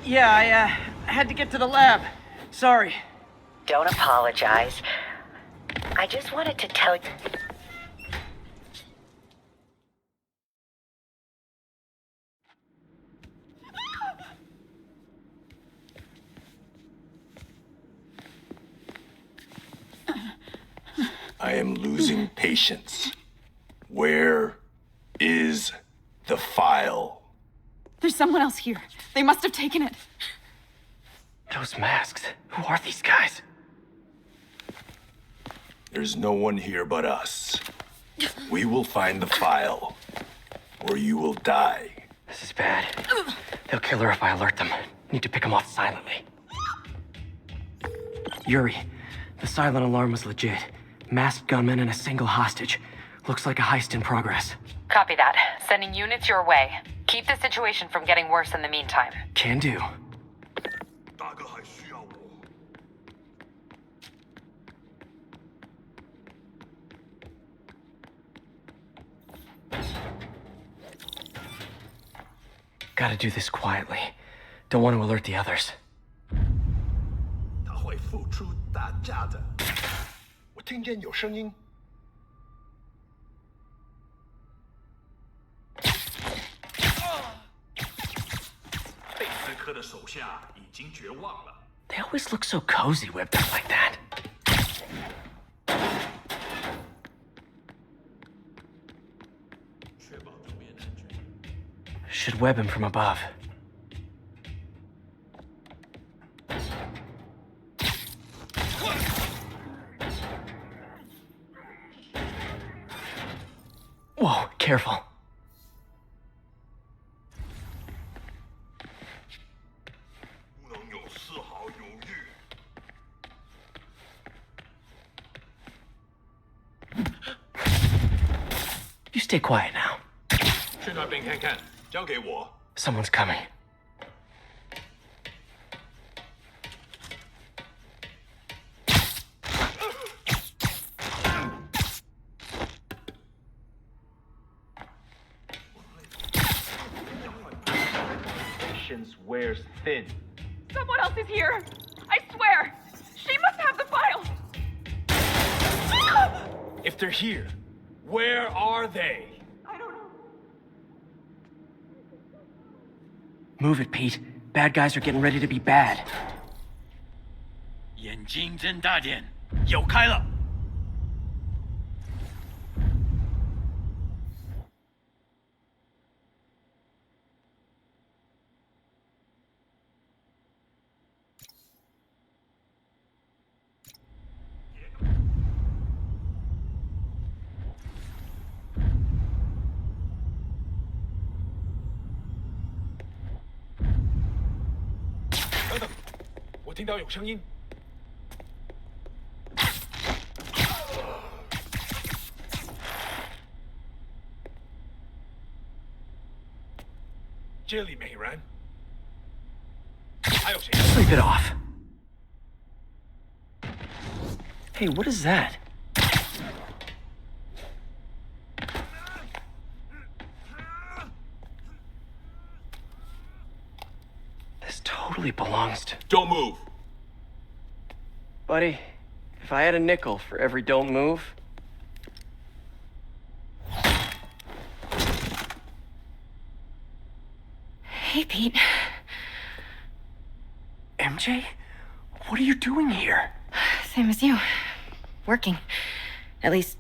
Yeah, I had to get to the lab. Sorry. Don't apologize. I just wanted to tell you... I am losing patience. Where is the file? There's someone else here. They must have taken it. Those masks. Who are these guys? There's no one here but us. We will find the file, or you will die. This is bad. They'll kill her if I alert them. Need to pick them off silently. Yuri, the silent alarm was legit. Masked gunmen and a single hostage. Looks like a heist in progress. Copy that. Sending units your way. Keep the situation from getting worse in the meantime. Can do. Gotta do this quietly. Don't want to alert the others. 他会付出代价的。我听见有声音。贝斯科的手下已经绝望了。 They always look so cozy whipped up like that. Should web him from above. Whoa, careful. You stay quiet now. 去那边看看，交给我。 Someone's coming. Patience wears thin. Someone else is here. I swear. She must have the file. If they're here, where are they? I don't know. Move it, Pete. Bad guys are getting ready to be bad. 眼睛睁大点，有开了。 等等，我听到有声音。这里没人，还有谁？ Sleep it off. Hey, what is that? This totally belongs to... Don't move. Buddy, if I had a nickel for every don't move... Hey, Pete. MJ? What are you doing here? Same as you. Working. At least,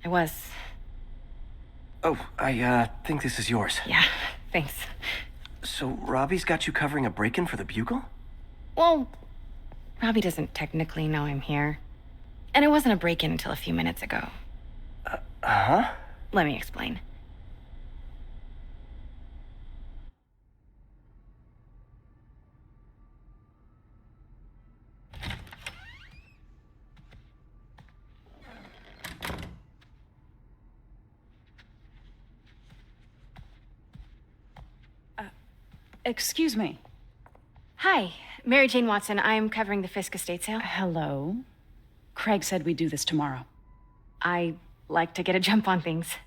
I was. Oh, I think this is yours. Yeah, thanks. So, Robbie's got you covering a break-in for the Bugle? Well, Robbie doesn't technically know I'm here. And it wasn't a break-in until a few minutes ago. Huh? Let me explain. Excuse me. Hi, Mary Jane Watson. I'm covering the Fisk estate sale. Hello. Craig said we'd do this tomorrow. I like to get a jump on things.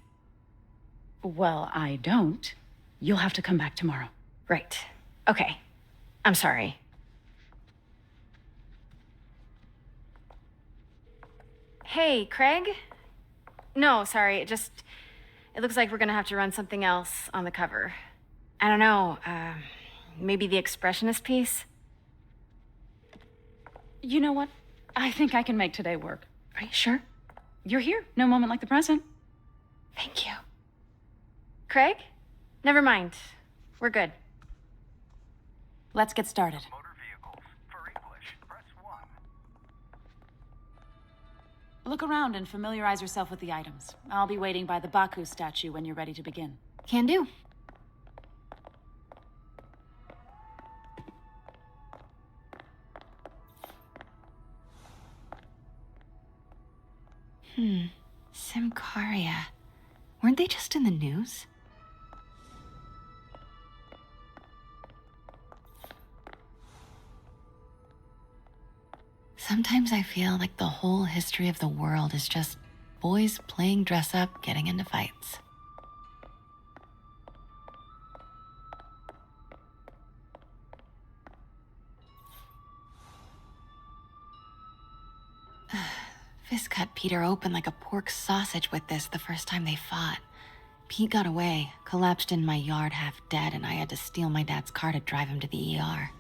Well, I don't. You'll have to come back tomorrow. Right. Okay. I'm sorry. Hey, Craig? No, sorry, it looks like we're gonna have to run something else on the cover. I don't know, maybe the expressionist piece? You know what? I think I can make today work. Are you sure? You're here. No moment like the present. Thank you. Craig? Never mind. We're good. Let's get started. Motor vehicles. For English, press 1. Look around and familiarize yourself with the items. I'll be waiting by the Baku statue when you're ready to begin. Can do. Simcaria. Weren't they just in the news? Sometimes I feel like the whole history of the world is just boys playing dress up, getting into fights. Fisk cut Peter open like a pork sausage with this the first time they fought. Pete got away, collapsed in my yard half dead, and I had to steal my dad's car to drive him to the ER.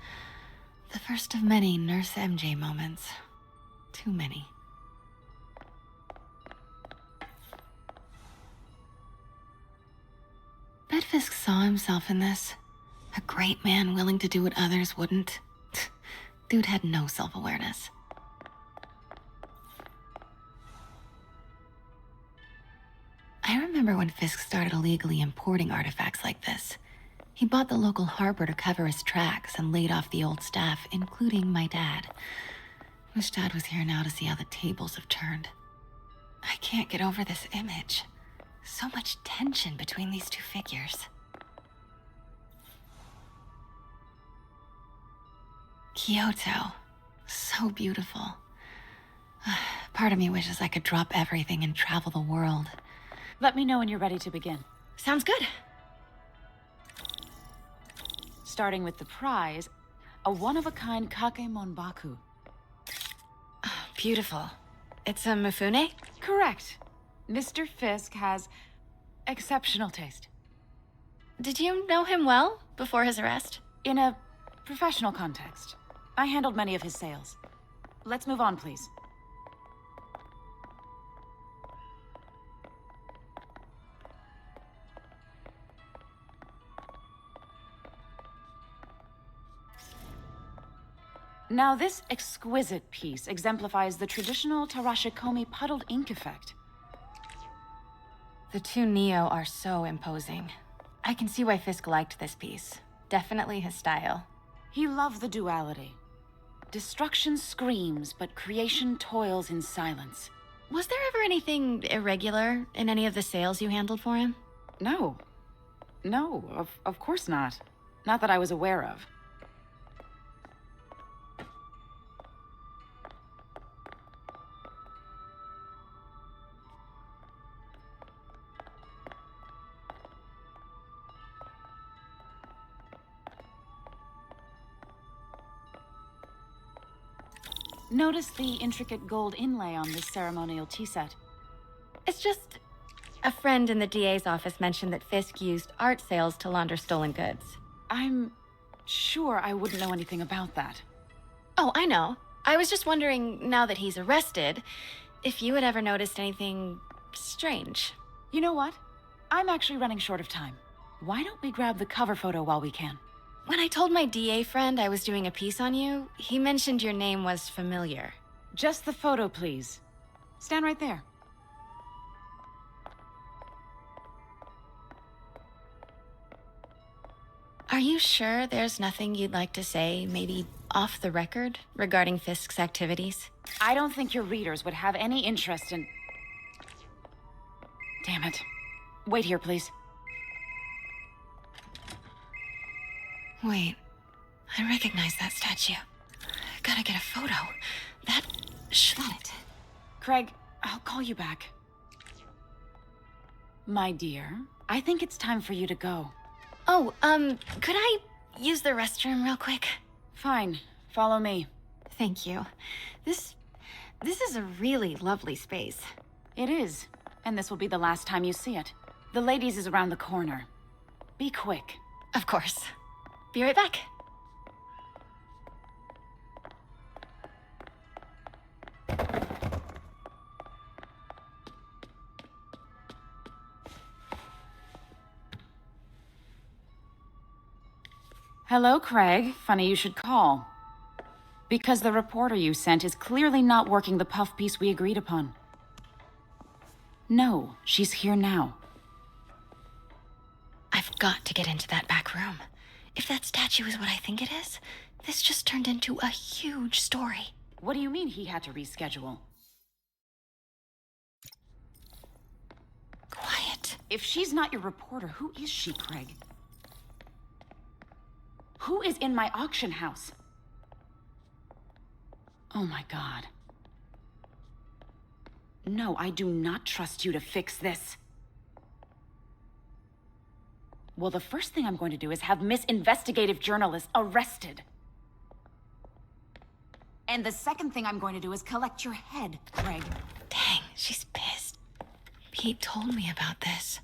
The first of many Nurse MJ moments. Too many. Bet Fisk saw himself in this. A great man willing to do what others wouldn't. Dude had no self-awareness. I remember when Fisk started illegally importing artifacts like this. He bought the local harbor to cover his tracks and laid off the old staff, including my dad. Wish Dad was here now to see how the tables have turned. I can't get over this image. So much tension between these two figures. Kyoto. So beautiful. Part of me wishes I could drop everything and travel the world. Let me know when you're ready to begin. Sounds good. Starting with the prize, a one-of-a-kind Kakemon Baku. Beautiful. It's a Mifune? Correct. Mr. Fisk has exceptional taste. Did you know him well before his arrest? In a professional context, I handled many of his sales. Let's move on, please. Now, this exquisite piece exemplifies the traditional Tarashikomi puddled ink effect. The two Neo are so imposing. I can see why Fisk liked this piece. Definitely his style. He loved the duality. Destruction screams, but creation toils in silence. Was there ever anything irregular in any of the sales you handled for him? No. No, of course not. Not that I was aware of. Notice the intricate gold inlay on this ceremonial tea set. It's just... a friend in the DA's office mentioned that Fisk used art sales to launder stolen goods. I'm sure I wouldn't know anything about that. Oh, I know. I was just wondering, now that he's arrested, if you had ever noticed anything strange. You know what? I'm actually running short of time. Why don't we grab the cover photo while we can? When I told my DA friend I was doing a piece on you, he mentioned your name was familiar. Just the photo, please. Stand right there. Are you sure there's nothing you'd like to say, maybe off the record, regarding Fisk's activities? I don't think your readers would have any interest in... Damn it. Wait here, please. Wait, I recognize that statue. Gotta get a photo. That... Schlat. Craig, I'll call you back. My dear, I think it's time for you to go. Oh, could I use the restroom real quick? Fine. Follow me. Thank you. This is a really lovely space. It is. And this will be the last time you see it. The ladies is around the corner. Be quick. Of course. Be right back. Hello, Craig. Funny you should call. Because the reporter you sent is clearly not working the puff piece we agreed upon. No, she's here now. I've got to get into that back room. If that statue is what I think it is, this just turned into a huge story. What do you mean he had to reschedule? Quiet. If she's not your reporter, who is she, Craig? Who is in my auction house? Oh my God. No, I do not trust you to fix this. Well, the first thing I'm going to do is have Miss Investigative Journalist arrested. And the second thing I'm going to do is collect your head, Craig. Dang, she's pissed. Pete told me about this.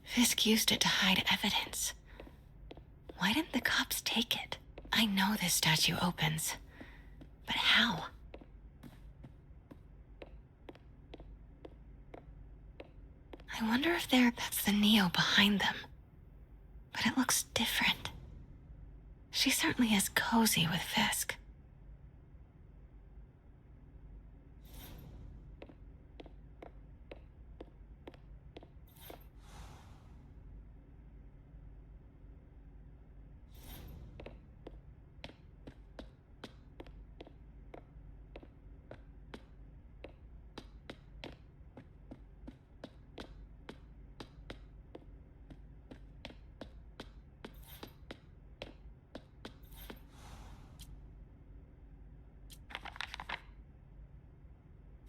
Fisk used it to hide evidence. Why didn't the cops take it? I know this statue opens. But how? I wonder if that's the Neo behind them. But it looks different. She certainly is cozy with Fisk.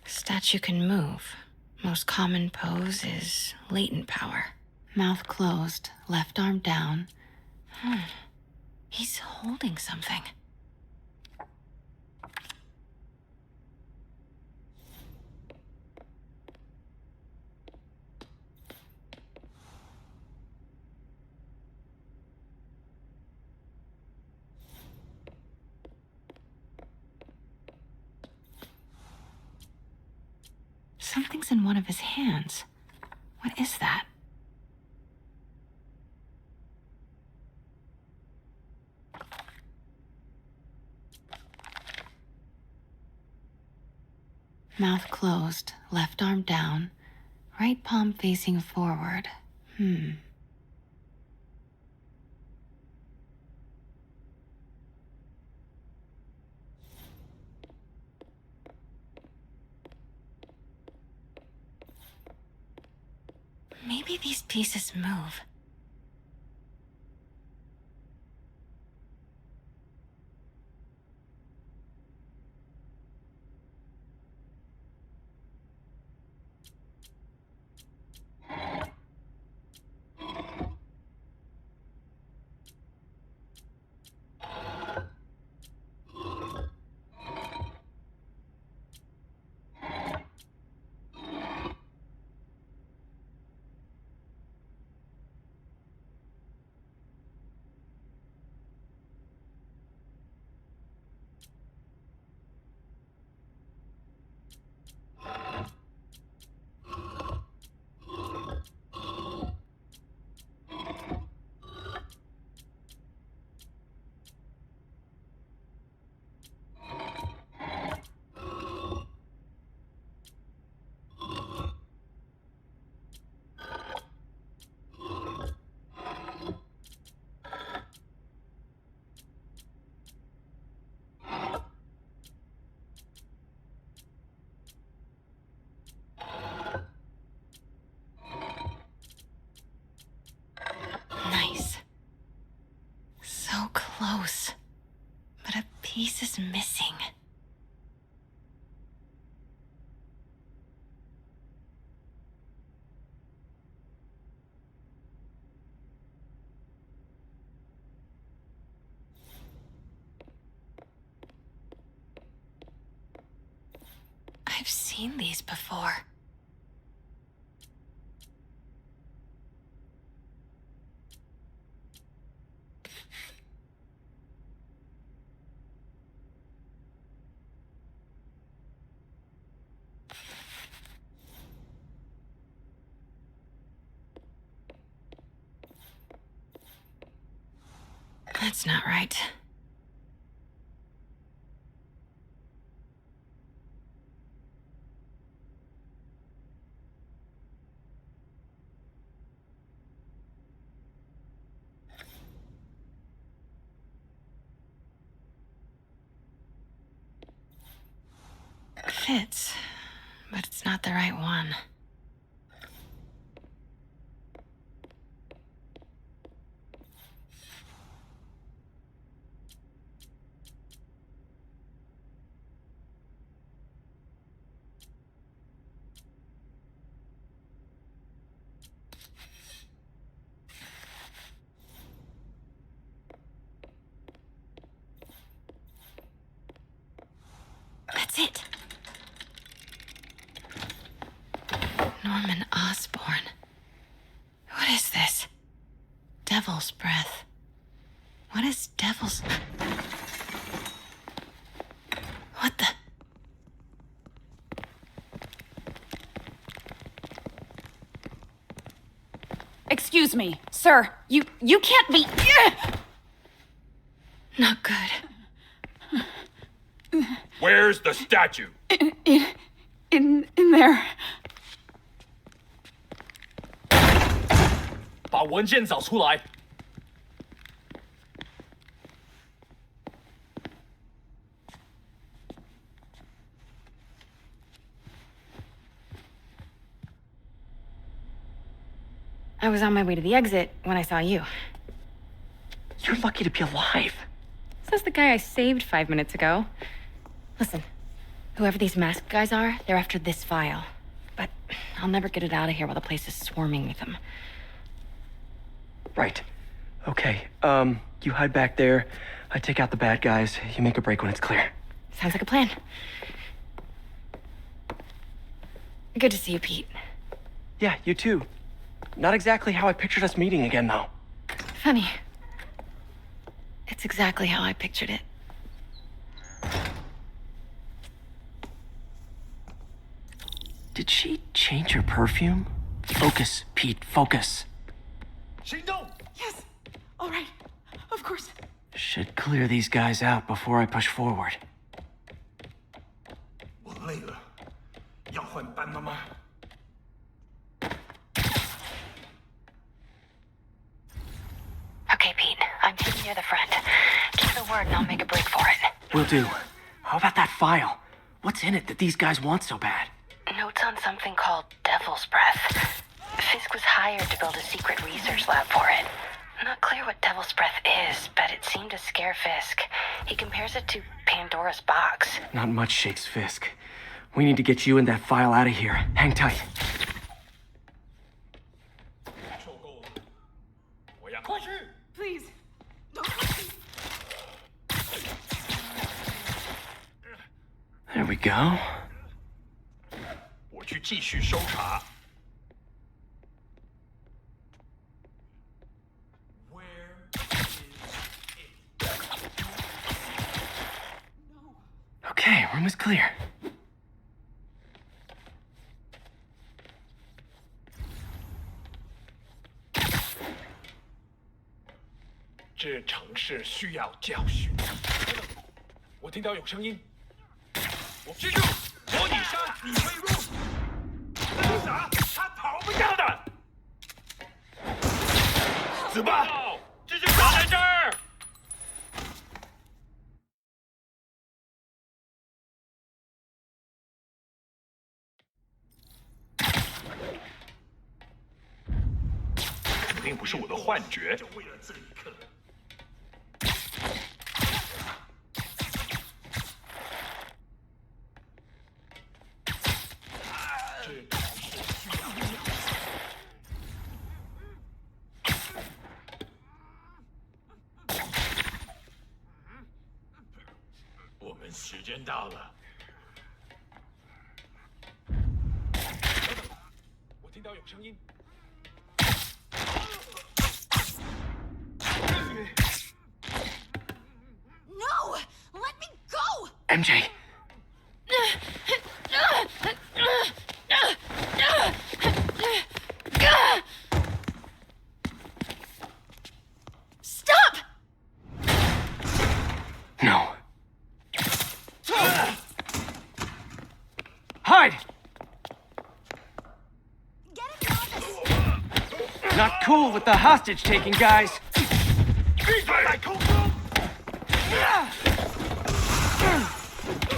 Statue can move. Most common pose is latent power. Mouth closed, left arm down. He's holding something. Something's in one of his hands. What is that? Mouth closed, left arm down, right palm facing forward. Maybe these pieces move. Nice. So close. But a piece is missing. seen these before. That's not right. Fits, but it's not the right one. That's it. Norman Osborn. What is this? Devil's breath. What is devil's... What the... Excuse me, sir. You can't be... Not good. Where's the statue? In there. 把文件找出来。 I was on my way to the exit when I saw you. You're lucky to be alive. Says the guy I saved 5 minutes ago. Listen, whoever these masked guys are, they're after this file. But I'll never get it out of here while the place is swarming with them. Right. Okay, you hide back there. I take out the bad guys. You make a break when it's clear. Sounds like a plan. Good to see you, Pete. Yeah, you too. Not exactly how I pictured us meeting again, though. Funny. It's exactly how I pictured it. Did she change her perfume? Focus, Pete, focus. 行动！ Yes. All right. Of course. Should clear these guys out before I push forward. 我累了，要换班了吗？ Okay, Pete. I'm taking near the front. Give the word and I'll make a break for it. Will do. How about that file? What's in it that these guys want so bad? Notes on something called Devil's Breath. Fisk was hired to build a secret research lab for it. Not clear what Devil's Breath is, but it seemed to scare Fisk. He compares it to Pandora's box. Not much shakes Fisk. We need to get you and that file out of here. Hang tight. 受够了！我要快去！ Please. Don't. There we go. 我去继续搜查。Where is it? Okay, room is clear. 这城市需要教训。我听到有声音。我记住，我你杀，你退入。干啥？他跑不掉的。死吧！继续卡在这儿。肯定不是我的幻觉。就为了这一刻。 我们时间到了。到有声音。 No! Let me go! MJ. Stop! No. Hide! Not cool with the hostage taking, guys.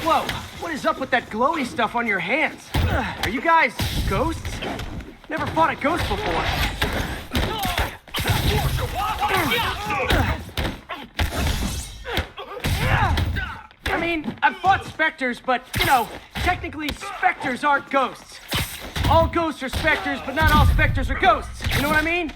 Whoa, what is up with that glowy stuff on your hands? Are you guys ghosts? Never fought a ghost before. I mean, I've fought specters, but, you know, technically specters aren't ghosts. All ghosts are specters, but not all specters are ghosts. You know what I mean?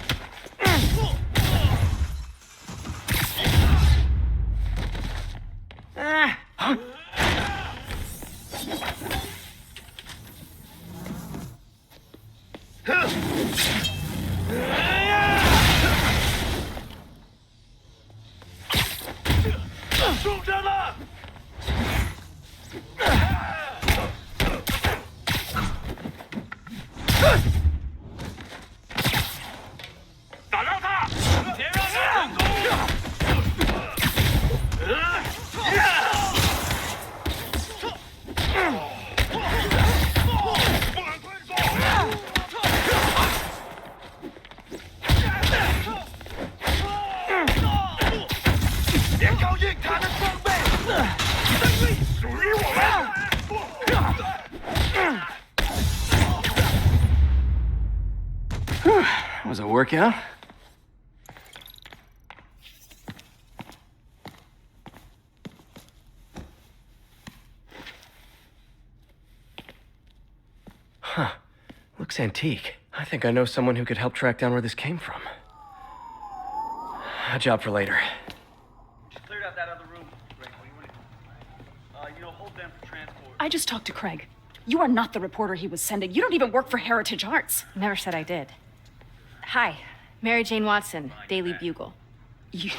Huh? Was it a workout? Huh. Looks antique. I think I know someone who could help track down where this came from. A job for later. Just cleared out that other room. Great. What do you want? Hold them for transport. I just talked to Craig. You are not the reporter he was sending. You don't even work for Heritage Arts. Never said I did. Hi, Mary Jane Watson, Daily Bugle. You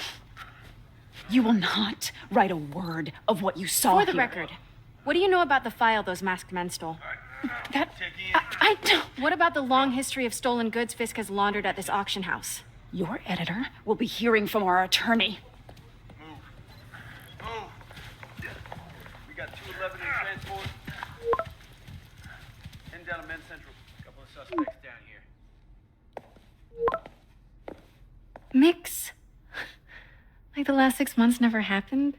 will not write a word of what you saw For the here. record, what do you know about the file those masked men stole? That... I don't... What about the long history of stolen goods Fisk has laundered at this auction house? Your editor will be hearing from our attorney. Move. We got 211 in transport. Heading down to Men's Central. Couple of suspects down here. Mix? Like the last 6 months never happened?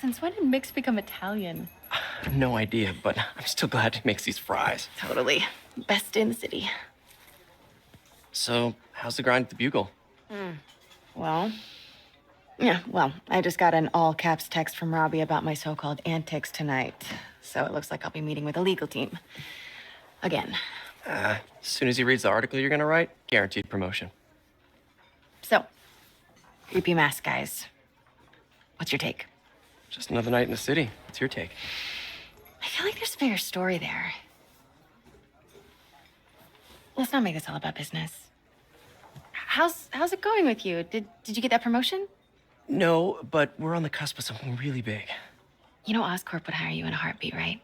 Since when did Mix become Italian? No idea, but I'm still glad he makes these fries. Totally. Best in the city. So, how's the grind at the Bugle? Well, I just got an all-caps text from Robbie about my so-called antics tonight. So it looks like I'll be meeting with a legal team. Again. As soon as he reads the article you're gonna write, guaranteed promotion. So, creepy mask guys. What's your take? Just another night in the city. What's your take? I feel like there's a bigger story there. Let's not make this all about business. How's it going with you? Did you get that promotion? No, but we're on the cusp of something really big. You know Oscorp would hire you in a heartbeat, right?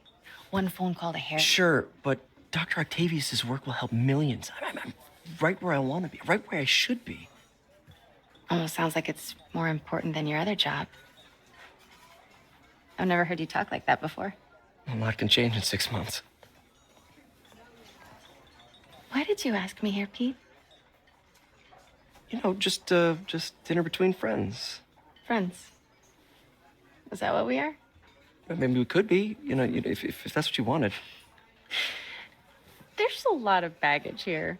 One phone call to Harry. Sure, but Dr. Octavius's work will help millions. I'm right where I want to be, right where I should be. Almost sounds like it's more important than your other job. I've never heard you talk like that before. A lot can change in 6 months. Why did you ask me here, Pete? You know, just dinner between friends. Friends. Is that what we are? Maybe we could be, you know, if that's what you wanted. There's a lot of baggage here.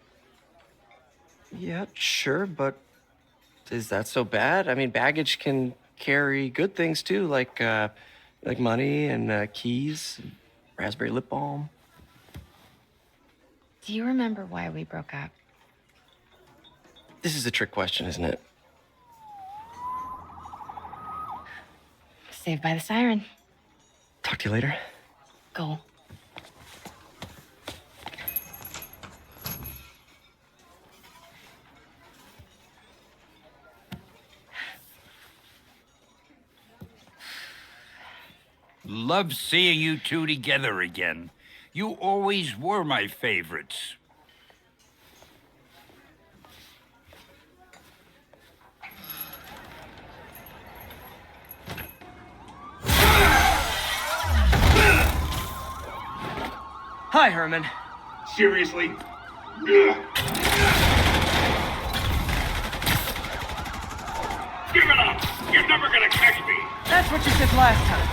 Yeah, sure, but is that so bad? I mean, baggage can carry good things too, like money and keys, and raspberry lip balm. Do you remember why we broke up? This is a trick question, isn't it? Saved by the siren. Talk to you later. Go. Love seeing you two together again. You always were my favorites. Hi, Herman. Seriously? Give it up! You're never gonna catch me! That's what you said last time.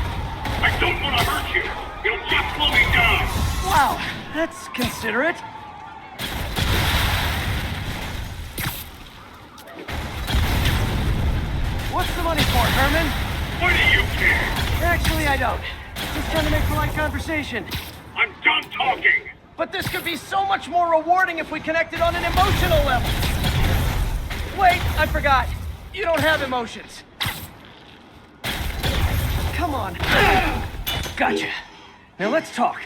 I don't want to hurt you! You'll just slow me down! Wow, that's considerate. What's the money for, Herman? Why do you care? Actually, I don't. Just trying to make polite conversation. I'm done talking! But this could be so much more rewarding if we connected on an emotional level. Wait, I forgot. You don't have emotions. Come on. Gotcha. Now let's talk.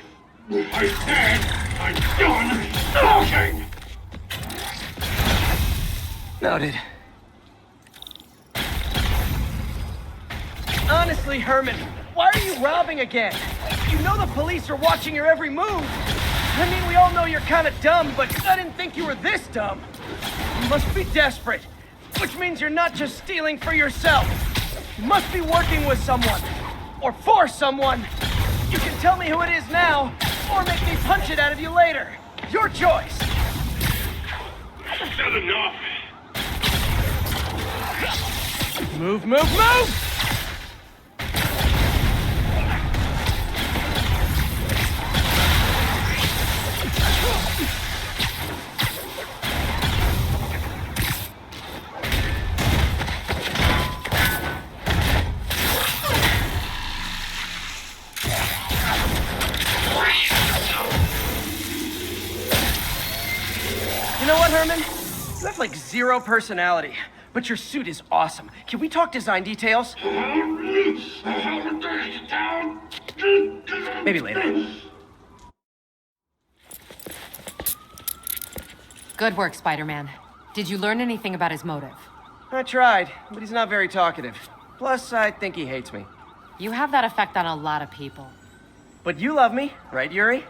I said I'm done talking! Noted. Honestly, Herman, why are you robbing again? You know the police are watching your every move. I mean, we all know you're kind of dumb, but I didn't think you were this dumb. You must be desperate, which means you're not just stealing for yourself. You must be working with someone, or for someone. You can tell me who it is now, or make me punch it out of you later. Your choice. Is that enough? Move, move, move! You know what, Herman? You have like zero personality, but your suit is awesome. Can we talk design details? Maybe later. Good work, Spider-Man. Did you learn anything about his motive? I tried, but he's not very talkative. Plus, I think he hates me. You have that effect on a lot of people. But you love me, right, Yuri?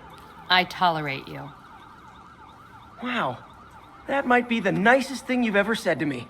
I tolerate you. Wow. That might be the nicest thing you've ever said to me.